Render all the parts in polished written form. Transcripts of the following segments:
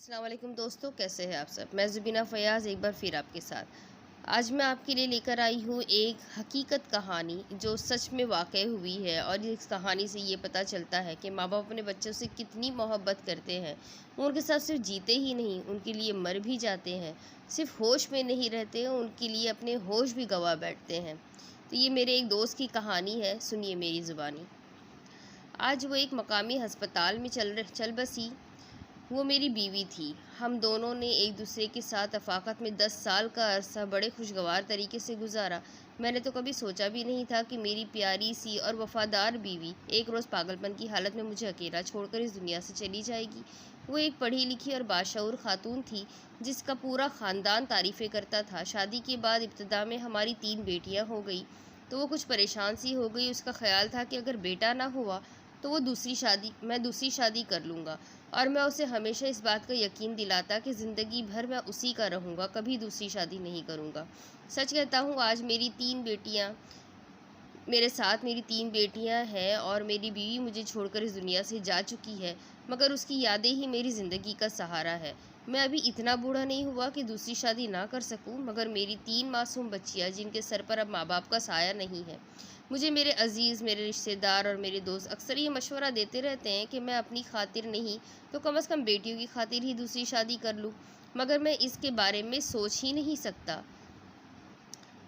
अस्सलाम वालेकुम दोस्तों, कैसे हैं आप सब। मैं ज़ुबीना फ़याज़ एक बार फिर आपके साथ। आज मैं आपके लिए लेकर आई हूँ एक हकीकत कहानी जो सच में वाक़ई हुई है। और इस कहानी से ये पता चलता है कि माँ बाप अपने बच्चों से कितनी मोहब्बत करते हैं। वो उनके साथ सिर्फ जीते ही नहीं, उनके लिए मर भी जाते हैं। सिर्फ होश में नहीं रहते, उनके लिए अपने होश भी गंवा बैठते हैं। तो ये मेरे एक दोस्त की कहानी है, सुनिए मेरी ज़ुबानी। आज वो एक मकामी अस्पताल में चल बसी। वो मेरी बीवी थी। हम दोनों ने एक दूसरे के साथ रफ़ाक़त में 10 साल का अरसा बड़े खुशगवार तरीके से गुजारा। मैंने तो कभी सोचा भी नहीं था कि मेरी प्यारी सी और वफ़ादार बीवी एक रोज़ पागलपन की हालत में मुझे अकेला छोड़कर इस दुनिया से चली जाएगी। वो एक पढ़ी लिखी और बाशऊर ख़ातून थी जिसका पूरा ख़ानदान तारीफ़ें करता था। शादी के बाद इब्तिदा में हमारी 3 बेटियाँ हो गई तो वो कुछ परेशान सी हो गई। उसका ख़्याल था कि अगर बेटा ना हुआ तो मैं दूसरी शादी कर लूँगा। और मैं उसे हमेशा इस बात का यकीन दिलाता कि ज़िंदगी भर मैं उसी का रहूँगा, कभी दूसरी शादी नहीं करूँगा। सच कहता हूँ, आज मेरी 3 बेटियाँ हैं और मेरी बीवी मुझे छोड़कर इस दुनिया से जा चुकी है, मगर उसकी यादें ही मेरी ज़िंदगी का सहारा है। मैं अभी इतना बूढ़ा नहीं हुआ कि दूसरी शादी ना कर सकूं, मगर मेरी 3 मासूम बच्चियाँ जिनके सर पर अब माँ बाप का साया नहीं है। मुझे मेरे अजीज़, मेरे रिश्तेदार और मेरे दोस्त अक्सर ये मशवरा देते रहते हैं कि मैं अपनी खातिर नहीं तो कम से कम बेटियों की खातिर ही दूसरी शादी कर लूँ, मगर मैं इसके बारे में सोच ही नहीं सकता।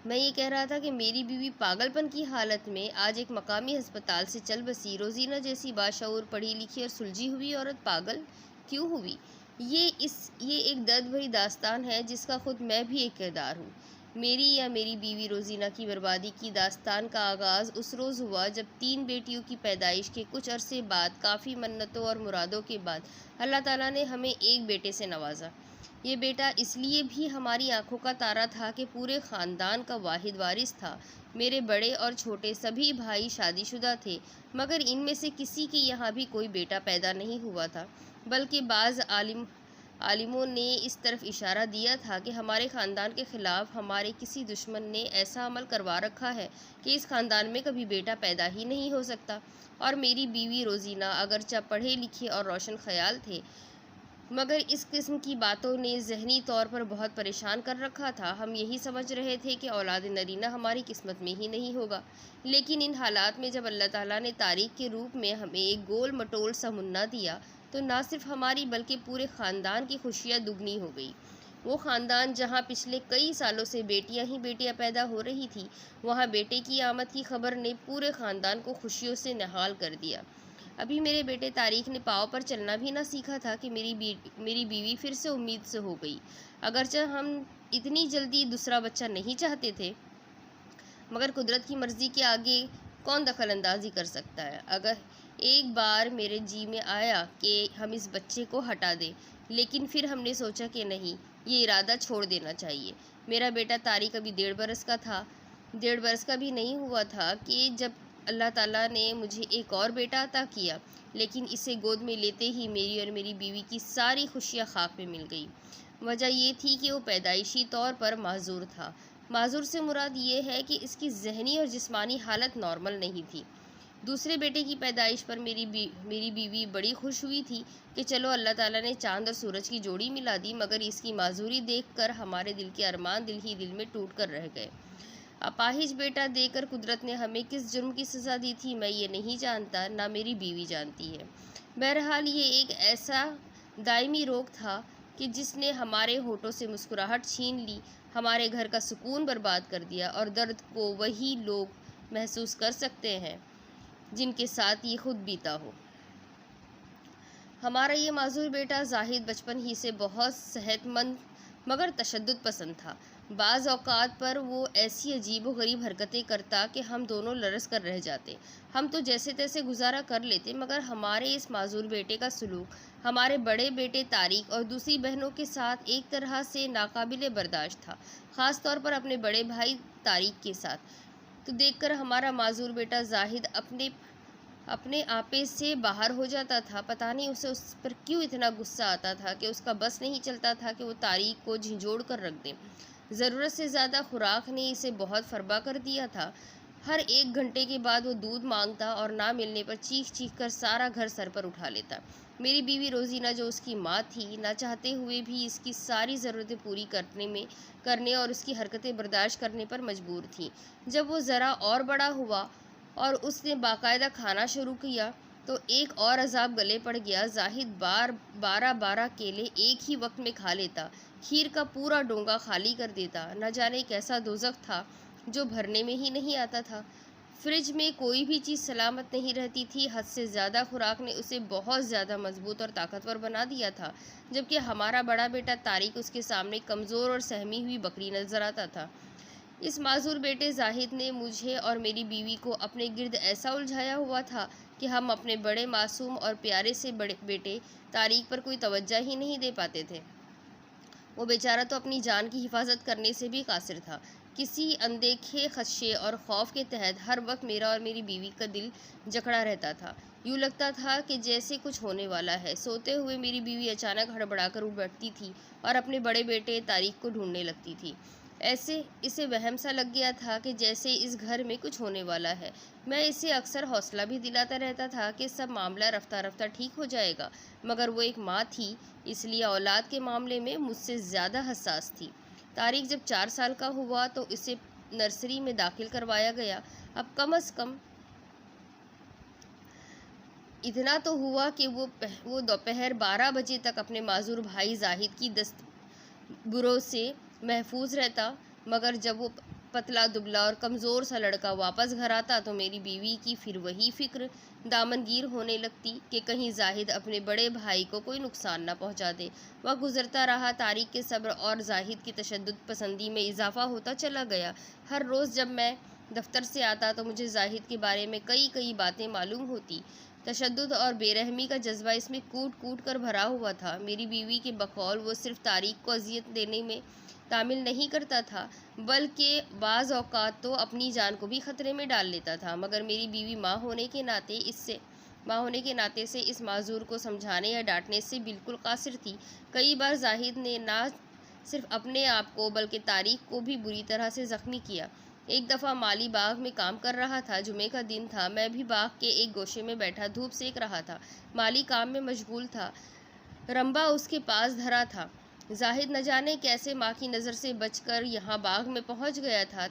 मैं ये कह रहा था कि मेरी बीवी पागलपन की हालत में आज एक मकामी अस्पताल से चल बसी। रोज़ीना जैसी बाशऊर, पढ़ी लिखी और सुलझी हुई औरत पागल क्यों हुई? ये एक दर्द भरी दास्तान है जिसका खुद मैं भी एक किरदार हूँ। मेरी बीवी रोज़ीना की बर्बादी की दास्तान का आगाज़ उस रोज़ हुआ जब 3 बेटियों की पैदाइश के कुछ अरसे बाद, काफ़ी मन्नतों और मुरादों के बाद, अल्लाह ताला ने हमें एक बेटे से नवाजा। ये बेटा इसलिए भी हमारी आंखों का तारा था कि पूरे ख़ानदान का वाहिद वारिस था। मेरे बड़े और छोटे सभी भाई शादीशुदा थे, मगर इनमें से किसी के यहाँ भी कोई बेटा पैदा नहीं हुआ था। बल्कि बाज़ आलिमों ने इस तरफ इशारा दिया था कि हमारे ख़ानदान के ख़िलाफ़ हमारे किसी दुश्मन ने ऐसा अमल करवा रखा है कि इस ख़ानदान में कभी बेटा पैदा ही नहीं हो सकता। और मेरी बीवी रोज़ीना अगरचे पढ़े लिखे और रोशन ख़याल थे, मगर इस किस्म की बातों ने ज़हनी तौर पर बहुत परेशान कर रखा था। हम यही समझ रहे थे कि औलाद नरीना हमारी किस्मत में ही नहीं होगा। लेकिन इन हालात में जब अल्लाह ताला ने तारीख के रूप में हमें एक गोल मटोल सा मुन्ना दिया, तो ना सिर्फ हमारी बल्कि पूरे ख़ानदान की खुशियाँ दुगनी हो गई। वो ख़ानदान जहाँ पिछले कई सालों से बेटियां ही बेटियां पैदा हो रही थी, वहाँ बेटे की आमद की खबर ने पूरे ख़ानदान को खुशियों से निहाल कर दिया। अभी मेरे बेटे तारीख ने पाँव पर चलना भी ना सीखा था कि मेरी बीवी फिर से उम्मीद से हो गई। अगरचे हम इतनी जल्दी दूसरा बच्चा नहीं चाहते थे, मगर कुदरत की मर्ज़ी के आगे कौन दखल अंदाजी कर सकता है। अगर एक बार मेरे जी में आया कि हम इस बच्चे को हटा दें, लेकिन फिर हमने सोचा कि नहीं, ये इरादा छोड़ देना चाहिए। मेरा बेटा तारिक अभी 1.5 बरस का था, 1.5 बरस का भी नहीं हुआ था कि जब अल्लाह ताला ने मुझे एक और बेटा अता किया। लेकिन इसे गोद में लेते ही मेरी और मेरी बीवी की सारी खुशियाँ खाक में मिल गई। वजह ये थी कि वो पैदाइशी तौर पर माजूर था। माजूर से मुराद ये है कि इसकी जहनी और जिस्मानी हालत नॉर्मल नहीं थी। दूसरे बेटे की पैदाइश पर मेरी बीवी बड़ी खुश हुई थी कि चलो अल्लाह ताला ने चांद और सूरज की जोड़ी मिला दी, मगर इसकी माजूरी देखकर हमारे दिल के अरमान दिल ही दिल में टूट कर रह गए। अपाहिज बेटा देकर कुदरत ने हमें किस जुर्म की सज़ा दी थी, मैं ये नहीं जानता, ना मेरी बीवी जानती है। बहरहाल ये एक ऐसा दायमी रोग था कि जिसने हमारे होठों से मुस्कुराहट छीन ली, हमारे घर का सुकून बर्बाद कर दिया। और दर्द को वही लोग महसूस कर सकते हैं जिनके साथ ये खुद बीता हो। हमारा ये माजूर बेटा जाहिद बचपन ही से बहुत सेहतमंद मगर तशद्दुद पसंद था। बाज़ औक़ात पर वो ऐसी अजीब व गरीब हरकतें करता कि हम दोनों लरस कर रह जाते। हम तो जैसे तैसे गुजारा कर लेते, मगर हमारे इस माजूर बेटे का सलूक हमारे बड़े बेटे तारिक और दूसरी बहनों के साथ एक तरह से नाकाबिले बर्दाश्त था, ख़ास तौर पर अपने बड़े भाई तारिक के साथ। तो देखकर हमारा माजूर बेटा जाहिद अपने आपे से बाहर हो जाता था। पता नहीं उसे उस पर क्यों इतना गुस्सा आता था कि उसका बस नहीं चलता था कि वो तारीख को झिंझोड़ कर रख दे। ज़रूरत से ज़्यादा खुराक ने इसे बहुत फरबा कर दिया था। हर 1 घंटे के बाद वो दूध मांगता और ना मिलने पर चीख चीख कर सारा घर सर पर उठा लेता। मेरी बीवी रोज़ीना जो उसकी माँ थी, ना चाहते हुए भी इसकी सारी ज़रूरतें पूरी करने और उसकी हरकतें बर्दाश्त करने पर मजबूर थी। जब वो ज़रा और बड़ा हुआ और उसने बाकायदा खाना शुरू किया, तो एक और अज़ाब गले पड़ गया। ज़ाहिद 12 केले एक ही वक्त में खा लेता, खीर का पूरा डोंगा खाली कर देता। न जाने कैसा दोज़ख था जो भरने में ही नहीं आता था। फ्रिज में कोई भी चीज़ सलामत नहीं रहती थी। हद से ज़्यादा खुराक ने उसे बहुत ज़्यादा मजबूत और ताकतवर बना दिया था, जबकि हमारा बड़ा बेटा तारिक उसके सामने कमज़ोर और सहमी हुई बकरी नजर आता था। इस मासूर बेटे जाहिद ने मुझे और मेरी बीवी को अपने गिर्द ऐसा उलझाया हुआ था कि हम अपने बड़े मासूम और प्यारे से बड़े बेटे तारिक पर कोई तवज्जो ही नहीं दे पाते थे। वो बेचारा तो अपनी जान की हिफाजत करने से भी कासिर था। किसी अनदेखे खदशे और खौफ के तहत हर वक्त मेरा और मेरी बीवी का दिल जकड़ा रहता था। यूँ लगता था कि जैसे कुछ होने वाला है। सोते हुए मेरी बीवी अचानक हड़बड़ाकर उठ बैठती थी और अपने बड़े बेटे तारिक को ढूंढने लगती थी। ऐसे इसे वहम सा लग गया था कि जैसे इस घर में कुछ होने वाला है। मैं इसे अक्सर हौसला भी दिलाता रहता था कि सब मामला रफ्ता रफ्ता ठीक हो जाएगा, मगर वो एक माँ थी, इसलिए औलाद के मामले में मुझसे ज़्यादा हसास थी। तारिक जब 4 साल का हुआ तो इसे नर्सरी में दाखिल करवाया गया। अब कम अज़ कम इतना तो हुआ कि वो दोपहर 12 बजे तक अपने माजूर भाई जाहिद की बुरों से महफूज रहता। मगर जब वो पतला दुबला और कमज़ोर सा लड़का वापस घर आता तो मेरी बीवी की फिर वही फिक्र दामनगीर होने लगती कि कहीं जाहिद अपने बड़े भाई को कोई नुकसान ना पहुंचा दे। वह गुजरता रहा। तारिक के सब्र और जाहिद की तशद्दुद पसंदी में इजाफा होता चला गया। हर रोज़ जब मैं दफ्तर से आता तो मुझे जाहिद के बारे में कई बातें मालूम होती। तशद्दुद और बेरहमी का जज्बा इसमें कूट कूट कर भरा हुआ था। मेरी बीवी के बकौल वो सिर्फ तारीख को अजियत देने में तामिल नहीं करता था, बल्कि बाज़ औक़ात तो अपनी जान को भी ख़तरे में डाल लेता था। मगर मेरी बीवी माँ होने के नाते से इस माजूर को समझाने या डांटने से बिल्कुल कासिर थी। कई बार जाहिद ने ना सिर्फ अपने आप को बल्कि तारीख को भी बुरी तरह से ज़ख्मी किया। एक दफ़ा माली बाग में काम कर रहा था। जुमे का दिन था। मैं भी बाग के एक गोशे में बैठा धूप सेक रहा था। माली काम में मशगूल था। रंबा उसके पास धरा था। जाहिद न जाने कैसे माँ की नज़र से बचकर यहाँ बाग में पहुँच गया था।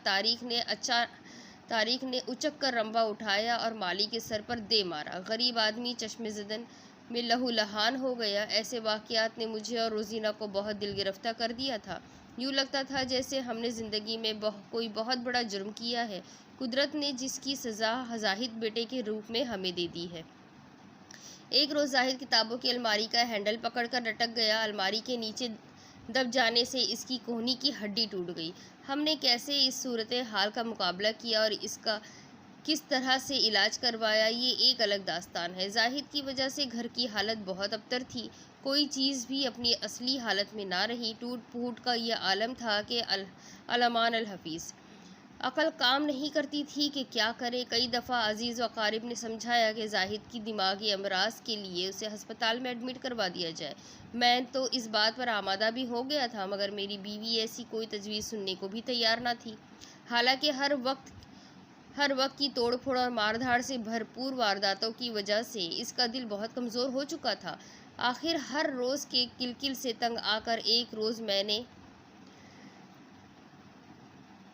तारिक ने उचक कर रंबा उठाया और माली के सर पर दे मारा। गरीब आदमी चश्मे-ज़दन में लहूलुहान हो गया। ऐसे वाक़यात ने मुझे और रोज़ीना को बहुत दिल गिरफ्ता कर दिया था। यूँ लगता था जैसे हमने ज़िंदगी में कोई बहुत बड़ा जुर्म किया है, कुदरत ने जिसकी सज़ा जाहिद बेटे के रूप में हमें दे दी है। एक रोज़ जाहिद किताबों की अलमारी का हैंडल पकड़कर लटक गया। अलमारी के नीचे दब जाने से इसकी कोहनी की हड्डी टूट गई। हमने कैसे इस सूरत हाल का मुकाबला किया और इसका किस तरह से इलाज करवाया, ये एक अलग दास्तान है। जाहिद की वजह से घर की हालत बहुत अबतर थी। कोई चीज़ भी अपनी असली हालत में ना रही। टूट फूट का यह आलम था कि अलमान अल हफीज़ अकल काम नहीं करती थी कि क्या करे। कई दफ़ा अजीज़ व अकारिब ने समझाया कि जाहिद की दिमागी अमराज के लिए उसे हस्पताल में एडमिट करवा दिया जाए। मैं तो इस बात पर आमादा भी हो गया था, मगर मेरी बीवी ऐसी कोई तजवीज़ सुनने को भी तैयार ना थी। हालांकि हर वक्त की तोड़ फोड़ और मारधाड़ से भरपूर वारदातों की वजह से इसका दिल बहुत कमज़ोर हो चुका था। आखिर हर रोज़ के किलकिल से तंग आकर एक रोज़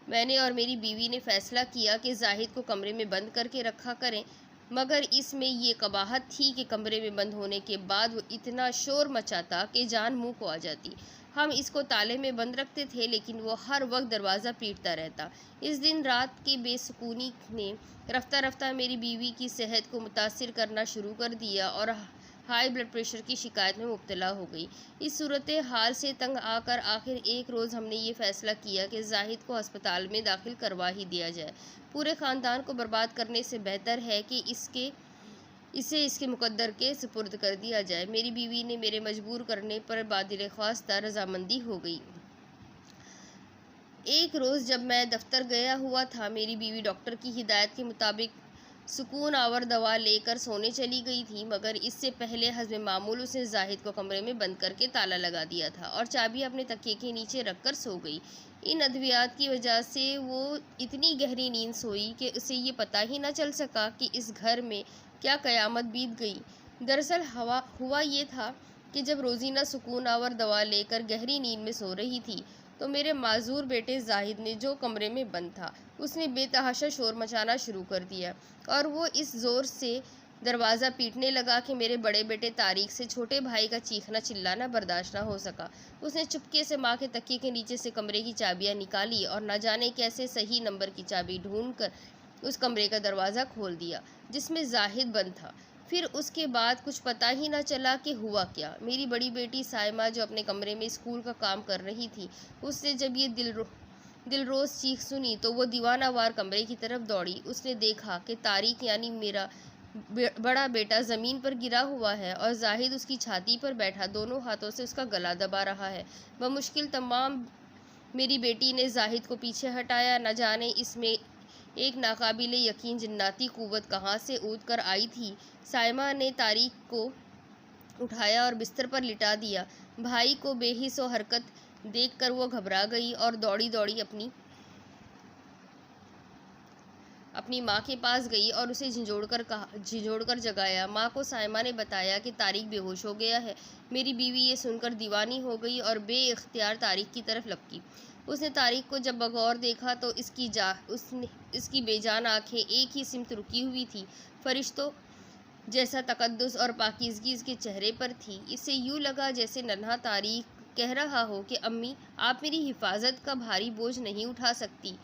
मैंने और मेरी बीवी ने फ़ैसला किया कि जाहिद को कमरे में बंद करके रखा करें। मगर इसमें ये कबाहत थी कि कमरे में बंद होने के बाद वो इतना शोर मचाता कि जान मुंह को आ जाती। हम इसको ताले में बंद रखते थे, लेकिन वो हर वक्त दरवाज़ा पीटता रहता। इस दिन रात की बेसुकूनी ने रफ्ता रफ्ता मेरी बीवी की सेहत को मुतासिर करना शुरू कर दिया और हाई ब्लड प्रेशर की शिकायत में मुब्तला हो गई। इस सूरत हाल से तंग आकर आखिर एक रोज़ हमने ये फ़ैसला किया कि जाहिद को अस्पताल में दाखिल करवा ही दिया जाए। पूरे ख़ानदान को बर्बाद करने से बेहतर है कि इसे इसके मुकद्दर के सुपुर्द कर दिया जाए। मेरी बीवी ने मेरे मजबूर करने पर बादिल ख्वास्ता रजामंदी हो गई। एक रोज़ जब मैं दफ्तर गया हुआ था, मेरी बीवी डॉक्टर की हिदायत के मुताबिक सुकून आवर दवा लेकर सोने चली गई थी, मगर इससे पहले हज़्म मामूल उसने जाहिद को कमरे में बंद करके ताला लगा दिया था और चाबी अपने तकिए के नीचे रखकर सो गई। इन अद्वियात की वजह से वो इतनी गहरी नींद सोई कि उसे ये पता ही न चल सका कि इस घर में क्या क़यामत बीत गई। दरअसल हवा हुआ ये था कि जब रोजीना सुकून आवर दवा लेकर गहरी नींद में सो रही थी, तो मेरे माजूर बेटे जाहिद ने, जो कमरे में बंद था, उसने बेतहाशा शोर मचाना शुरू कर दिया। और वो इस जोर से दरवाज़ा पीटने लगा कि मेरे बड़े बेटे तारिक से छोटे भाई का चीखना चिल्लाना बर्दाश्त न हो सका। उसने चुपके से माँ के तकिए के नीचे से कमरे की चाबियाँ निकाली और न जाने कैसे सही नंबर की चाबी ढूंढकर उस कमरे का दरवाज़ा खोल दिया जिसमें जाहिद बंद था। फिर उसके बाद कुछ पता ही न चला कि हुआ क्या। मेरी बड़ी बेटी साइमा, जो अपने कमरे में स्कूल का काम कर रही थी, उसने जब ये दिलरोज चीख सुनी तो वो दीवानावार कमरे की तरफ दौड़ी। उसने देखा कि तारिक यानी मेरा बड़ा बेटा ज़मीन पर गिरा हुआ है और जाहिद उसकी छाती पर बैठा दोनों हाथों से उसका गला दबा रहा है। वह मुश्किल तमाम मेरी बेटी ने जाहिद को पीछे हटाया। न जाने इसमें एक नाकाबिले यकीन जिन्नाती कुव्वत कहाँ से ऊद कर आई थी। साइमा ने तारिक को उठाया और बिस्तर पर लिटा दिया। भाई को बेहिस व हरकत देखकर वो घबरा गई और दौड़ी दौड़ी अपनी माँ के पास गई और उसे झिझोड़कर जगाया। माँ को साइमा ने बताया कि तारिक बेहोश हो गया है। मेरी बीवी ये सुनकर दीवानी हो गई और बेइख्तियार तारिक की तरफ लपकी। उसने तारिक को जब बगौर देखा तो इसकी बेजान आंखें एक ही सिमत रुकी हुई थी। फरिश्तों जैसा तकद्दुस और पाकीज़गी इसके चेहरे पर थी। इसे यूँ लगा जैसे नन्हा तारिक कह रहा हो कि अम्मी, आप मेरी हिफाजत का भारी बोझ नहीं उठा सकती,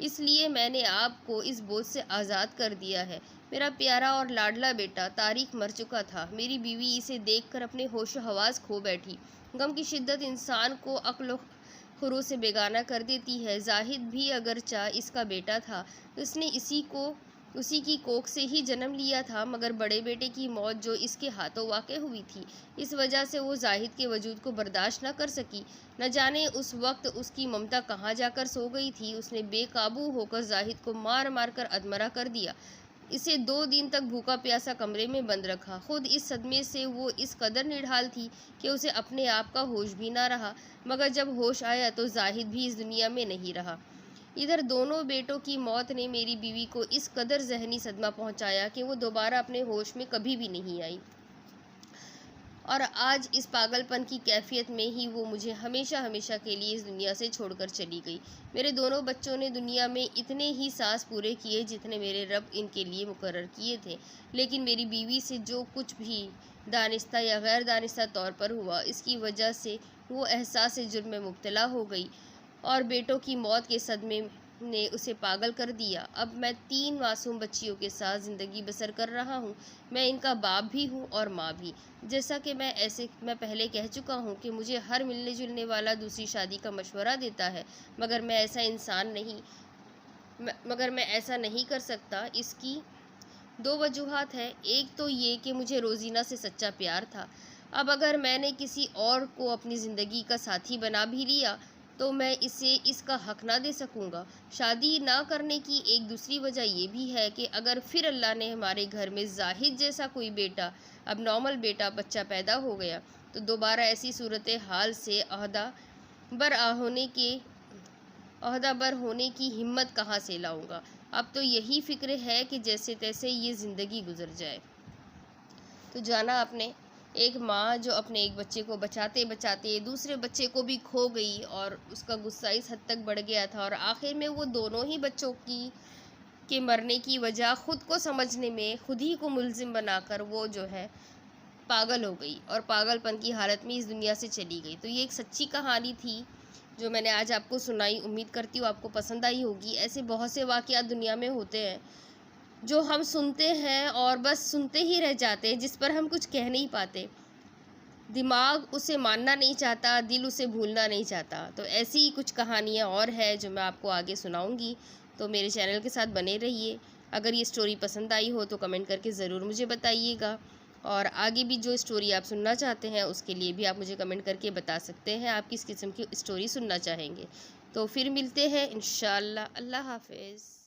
इसलिए मैंने आपको इस बोझ से आज़ाद कर दिया है। मेरा प्यारा और लाडला बेटा तारिक मर चुका था। मेरी बीवी इसे देखकर अपने होश हवास खो बैठी। गम की शिद्दत इंसान को अक्ल खुरू से बेगाना कर देती है। जाहिद भी अगरचा इसका बेटा था, उसने उसी की कोख से ही जन्म लिया था, मगर बड़े बेटे की मौत जो इसके हाथों वाक़ई हुई थी, इस वजह से वो जाहिद के वजूद को बर्दाश्त न कर सकी। न जाने उस वक्त उसकी ममता कहाँ जाकर सो गई थी। उसने बेकाबू होकर जाहिद को मार मार कर अधमरा कर दिया। इसे 2 दिन तक भूखा प्यासा कमरे में बंद रखा। खुद इस सदमे से वो इस कदर निढाल थी कि उसे अपने आप का होश भी ना रहा। मगर जब होश आया तो जाहिद भी इस दुनिया में नहीं रहा। इधर दोनों बेटों की मौत ने मेरी बीवी को इस कदर जहनी सदमा पहुंचाया कि वो दोबारा अपने होश में कभी भी नहीं आई। और आज इस पागलपन की कैफियत में ही वो मुझे हमेशा हमेशा के लिए इस दुनिया से छोड़कर चली गई। मेरे दोनों बच्चों ने दुनिया में इतने ही सांस पूरे किए जितने मेरे रब इनके लिए मुकर्रर किए थे, लेकिन मेरी बीवी से जो कुछ भी दानिस्ता या गैर दानिस्ता तौर पर हुआ, इसकी वजह से वो एहसास जुर्म में मुब्तला हो गई और बेटों की मौत के सदमे ने उसे पागल कर दिया। अब मैं 3 मासूम बच्चियों के साथ ज़िंदगी बसर कर रहा हूँ। मैं इनका बाप भी हूँ और माँ भी। जैसा कि मैं पहले कह चुका हूँ कि मुझे हर मिलने जुलने वाला दूसरी शादी का मशवरा देता है, मगर मैं ऐसा नहीं कर सकता। इसकी 2 वजूहात है। एक तो ये कि मुझे रोजीना से सच्चा प्यार था। अब अगर मैंने किसी और को अपनी ज़िंदगी का साथी बना भी लिया तो मैं इसे इसका हक ना दे सकूंगा। शादी ना करने की एक दूसरी वजह यह भी है कि अगर फिर अल्लाह ने हमारे घर में जाहिद जैसा कोई बेटा, अब नॉर्मल बेटा बच्चा पैदा हो गया, तो दोबारा ऐसी सूरत हाल से अहदा बर होने की हिम्मत कहाँ से लाऊंगा। अब तो यही फिक्र है कि जैसे तैसे ये ज़िंदगी गुजर जाए। तो जाना आपने एक माँ जो अपने एक बच्चे को बचाते बचाते दूसरे बच्चे को भी खो गई और उसका गुस्सा इस हद तक बढ़ गया था और आखिर में वो दोनों ही बच्चों के मरने की वजह खुद को समझने में खुद ही को मुलजिम बनाकर वो जो है पागल हो गई और पागलपन की हालत में इस दुनिया से चली गई। तो ये एक सच्ची कहानी थी जो मैंने आज आपको सुनाई। उम्मीद करती हूँ आपको पसंद आई होगी। ऐसे बहुत से वाक़यात दुनिया में होते हैं जो हम सुनते हैं और बस सुनते ही रह जाते हैं, जिस पर हम कुछ कह नहीं पाते। दिमाग उसे मानना नहीं चाहता, दिल उसे भूलना नहीं चाहता। तो ऐसी ही कुछ कहानियाँ और है जो मैं आपको आगे सुनाऊंगी। तो मेरे चैनल के साथ बने रहिए। अगर ये स्टोरी पसंद आई हो तो कमेंट करके ज़रूर मुझे बताइएगा, और आगे भी जो स्टोरी आप सुनना चाहते हैं उसके लिए भी आप मुझे कमेंट करके बता सकते हैं आप किस किस्म की स्टोरी सुनना चाहेंगे। तो फिर मिलते हैं इंशाअल्लाह। अल्लाह हाफ़िज़।